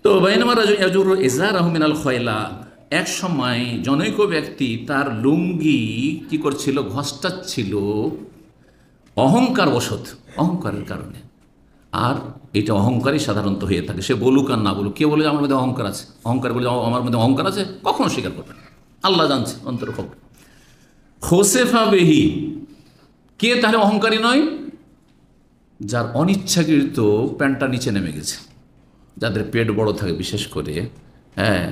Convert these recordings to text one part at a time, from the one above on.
তো বাইনামা ইয়াজুরু ইজারাহু মিনাল খয়লা, এক সময় জনৈক ব্যক্তি তার লুঙ্গি কি করছিল, ঘষ্টাচ্ছিল অহংকার বশত, অহংকারের কারণে। আর এটা অহংকারই সাধারণত হয়ে থাকে, সে বলুক আর না বলুক। কে বলে আমার মধ্যে অহংকার আছে, অহংকার বলে আমার মধ্যে অহংকার আছে, কখনো স্বীকার করবে না, আল্লাহ জানছে অন্তর খবর। খোসেফা বেহি, কে তাহলে অহংকারী নয়? যার অনিচ্ছাকৃত প্যান্টটা নিচে নেমে গেছে, যাদের পেট বড় থাকে বিশেষ করে, হ্যাঁ,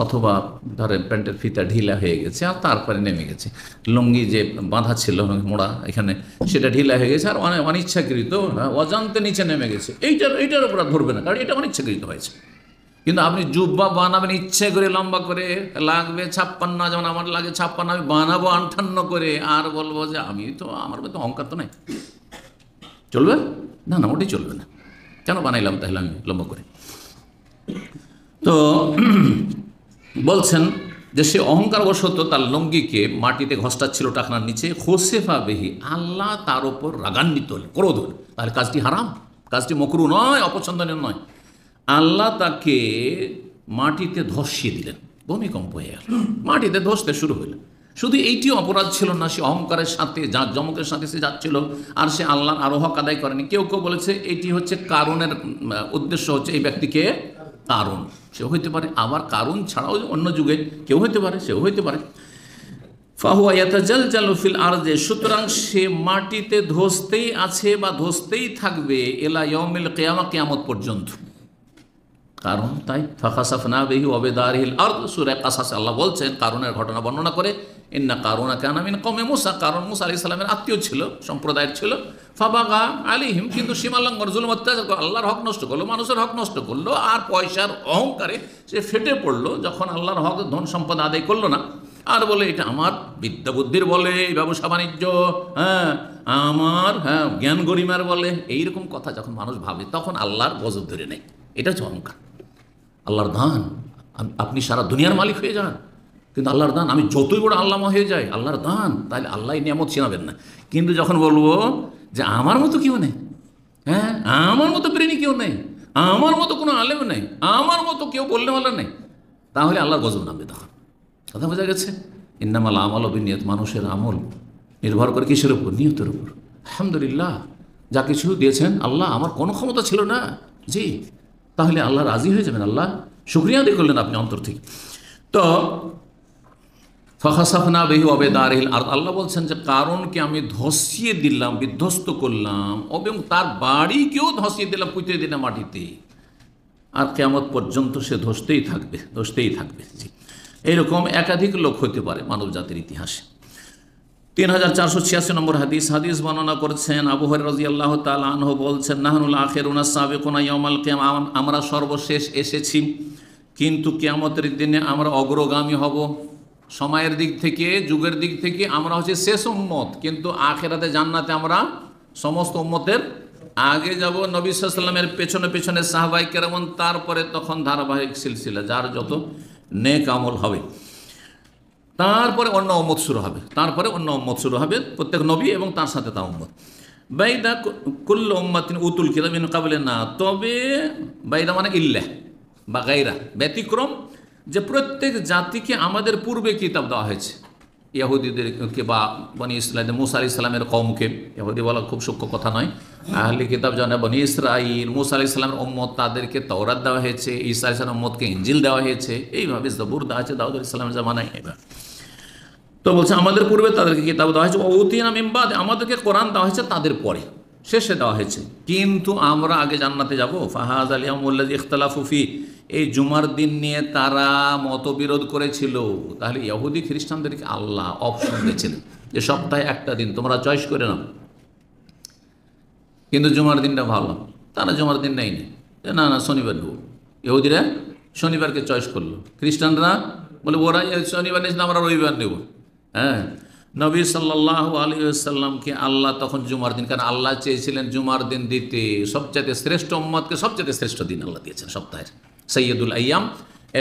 অথবা ধরেন প্যান্টের ফিতা ঢিলা হয়ে গেছে আর তারপরে নেমে গেছে, লুঙ্গি যে বাঁধা ছিল মোড়া এখানে, সেটা ঢিলা হয়ে গেছে আর অনিচ্ছাকৃত অজান্তে নিচে নেমে গেছে, এইটার উপর ধরবে না, কারণ এটা অনিচ্ছাকৃত হয়েছে। কিন্তু আপনি জুব্বা বানাবেন ইচ্ছে করে, লম্বা করে, লাগবে 56, যেমন আমার লাগে 56, আমি বানাবো 58 করে, আর বলবো যে আমি তো, আমার মধ্যে অহংকার তো নাই, চলবে না? না, ওটাই চলবে না। কেন বানাইলাম তাহলে আমি লম্বা করে? তো বলছেন যে সে অহংকারবশত তার লুঙ্গিকে মাটিতে ঘষ্টাচ্ছিল টাকনার নিচে। খোসেফা বেহি, আল্লাহ তার ওপর রাগান্বিত হলেন, ক্রোধ হলেন। তাহলে কাজটি হারাম, কাজটি মকরু নয়, অপছন্দনীয় নয়। আল্লাহ তাকে মাটিতে ধসিয়ে দিলেন, ভূমিকম্প হয়ে গেল, মাটিতে ধসতে শুরু হইল। শুধু এইটিও অপরাধ ছিল না, সে অহংকারের সাথে, জমকের সাথে সে যাচ্ছিল আর সে আল্লাহর আরো হক আদায় করেনি। কেউ কেউ বলেছে এটি হচ্ছে কারণের উদ্দেশ্য হচ্ছে এই ব্যক্তিকে কারণ, সেও হইতে পারে, আবার কারণ ছাড়াও অন্য যুগে কেউ হইতে পারে, সেও হইতে পারে। ফাহুয়া ইয়াতাজালজালু ফিল আরদে, সুতরাং সে মাটিতে ধসতেই আছে বা ধসতেই থাকবে ইলা ইয়াউমিল কিয়ামা, কিয়ামত পর্যন্ত। কারণ তাই ফাখাসাফনা বিহি ওয়া বিদারিহিল আরদ, সূরা কাসাসে আল্লাহ বলছেন কারণের ঘটনা বর্ণনা করে, ইন্না কারুনা কানা মিন কওমে মুসা, কারণ মুসা আলাইহিস সালামের আত্মীয় ছিল, সম্প্রদায়ের ছিল। ফাবাগা আলাইহিম, কিন্তু সীমালঙ্ঘন, জুলুম, অত্যাচার, আল্লাহর হক নষ্ট করলো, মানুষের হক নষ্ট করলো, আর পয়সার অহংকারে সে ফেটে পড়লো যখন আল্লাহর হক ধন সম্পদ আদায় করলো না। আর বলে এটা আমার বিদ্যা বুদ্ধির বলে, ব্যবসা বাণিজ্য, হ্যাঁ আমার, হ্যাঁ জ্ঞান গরিমার বলে, এইরকম কথা যখন মানুষ ভাবে তখন আল্লাহর গজব ধরে নেয়। এটা হচ্ছে অহংকার। আল্লাহর দান, আপনি সারা দুনিয়ার মালিক হয়ে যান, কিন্তু আল্লাহর দান, আমি যতই বড় আল্লামা হয়ে যাই, আল্লাহর দান, তাহলে আল্লাহ নিয়ামত চিনাবেন না। কিন্তু যখন বলবো যে আমার মতো কেউ নেই, হ্যাঁ আমার মতো প্রেমী কেউ নেই, আমার মতো কোনো আলেম নেই, আমার মতো কেউ বললে বলার নেই, তাহলে আল্লাহর গজব নামবে। তখন কথা বোঝা গেছে? ইন্নামাল আমাল বিনিয়ত, মানুষের আমল নির্ভর করে কিসের উপর? নিয়তের উপর। আলহামদুলিল্লাহ, যা কিছু দিয়েছেন আল্লাহ, আমার কোনো ক্ষমতা ছিল না, জি, তাহলে আল্লাহ রাজি হয়ে যাবেন, আল্লাহ শুকরিয়া আদায় করলেন আপনি অন্তর থেকে। তো ফাখাসাফনা বিহি ওয়া বিদারিহিল আরদ, আল্লাহ বলছেন যে কারণকে আমি ধসিয়ে দিলাম, বিধ্বস্ত করলাম, এবং তার বাড়িকেও ধসিয়ে দিলাম, পুঁতে দিলাম মাটিতে, আর কিয়ামত পর্যন্ত সে ধসতেই থাকবে, ধসতেই থাকবে। জি, এইরকম একাধিক লোক হতে পারে মানব জাতির ইতিহাসে। 3486 নম্বর হাদিস বর্ণনা করছেন আবু হুরায়রা রাদিয়াল্লাহু তাআলা আনহু, বলছেন নাহনুল আখিরুনা সাবিকুনা ইয়াউমাল কিয়ামা, আমরা সর্বশেষ এসেছি, কিন্তু কিয়ামতের দিনে আমরা অগ্রগামী হব। সময়ের দিক থেকে, যুগের দিক থেকে আমরা হচ্ছে শেষ উম্মত, কিন্তু আখিরাতে জান্নাতে আমরা সমস্ত উম্মতের আগে যাব। নবী সাল্লাল্লাহু আলাইহি ওয়াসাল্লামের পেছনে পেছনে সাহাবায়ে কেরাম, তারপরে তখন ধারাবাহিক সিলসিলা, যার যত নেক আমল হবে, তারপরে অন্য উম্মত শুরু হবে, তারপরে অন্য উম্মত শুরু হবে, প্রত্যেক নবী এবং তার সাথে তার উম্মত। বাইদা কুল্লু উম্মাতিন উতুল কিতাব মিন ক্বাবলিনা, তবে বাইদা মানে ইল্লাহ বা গায়রা, ব্যতিক্রম, যে প্রত্যেক জাতিকে আমাদের পূর্বে কিতাব দেওয়া হয়েছে। ইহুদিদেরকে বা বনি ইসরাঈল, মুসা আলাইহিস সালামের কওমকে, ইহুদি বলা খুব সূক্ষ্ম কথা নয়, আহলে কিতাব জানে বনি ইসরাঈল, মুসা আলাইহিস সালামের উম্মত, তাদেরকে তাওরাত দেওয়া হয়েছে, ঈসা আলাইহিস সালামের উম্মতকে ইনজিল দেওয়া হয়েছে, এইভাবে জবুর দেওয়া হয়েছে দাউদ আলাইহিস সালামের জামানায়। এবার তো বলছে আমাদের পূর্বে তাদেরকে কিতাব দেওয়া হয়েছে, উতিনা মিন বাদ, আমাদেরকে কোরআন দেওয়া হয়েছে তাদের পরে, শেষে দেওয়া হয়েছে, কিন্তু আমরা আগে জান্নাতে যাব। ফাহাযাল ইয়াউমুল্লাযী ইখতালাফু ফী, এই জুমার দিন নিয়ে তারা মতবিরোধ করেছিল। তাহলে ইহুদি খ্রিস্টানদেরকে আল্লাহ অপশন দিয়েছিলেন যে সপ্তাহে একটা দিন তোমরা চয়েস করে নাও, কিন্তু জুমার দিনটা ভালো, তারা জুমার দিন নেয়নি, না না শনিবার নেব। ইহুদিরা শনিবারকে চয়েস করলো, খ্রিস্টানরা বলে ওরা শনিবার নিয়েছিল, আমরা রবিবার নেব। হ্যাঁ, নবী সাল্লাল্লাহু আলাইহি ওয়াসাল্লামকে আল্লাহ তখন জুমার দিন, কারণ আল্লাহ চেয়েছিলেন জুমার দিন দিতে, সবচাইতে শ্রেষ্ঠ উম্মতকে সবচাইতে শ্রেষ্ঠ দিন আল্লাহ দিয়েছেন, সপ্তাহের সৈয়দুল আইয়াম,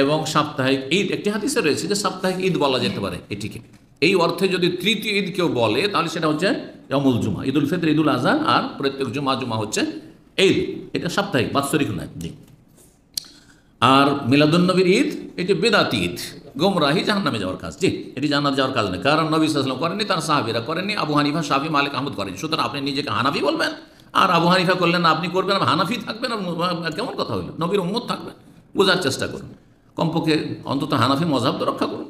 এবং সাপ্তাহিক ঈদ। একটি হাদিসে রয়েছে যে সাপ্তাহিক ঈদ বলা যেতে পারে এটিকে, এই অর্থে যদি তৃতীয় ঈদ কেউ বলে তাহলে সেটা হচ্ছে ইয়ামুল জুমা, ঈদুল ফিতর, ঈদুল আযহা, আর প্রত্যেক জুমা জুমা হচ্ছে ঈদ, এটা সাপ্তাহিক বাৎসরিক নয়। জি, আর মিলাদুন্নবীর ঈদ এটি বেদাত ঈদ, গোমরাহি জাহান্নামে যাওয়ার কাজ। জি, এটি জান্নাত যাওয়ার কাজ নেই, কারণ নবী সাল্লাল্লাহু আলাইহি ওয়াসাল্লাম করেননি, তার সাহাবীরা করেননি, আবু হানিফা, শাফি, মালিক, আহমদ করেনি। সুতরাং আপনি নিজেকে হানাফি বলবেন আর আবু হানিফা করলেন না আপনি করবেন, হানাফি থাকবেন, আর কেমন কথা হইল? নবীর উম্মত থাকবেন, বোঝার চেষ্টা করুন, কমপক্ষে অন্তত হানাফি মযহাব তো রক্ষা করুন।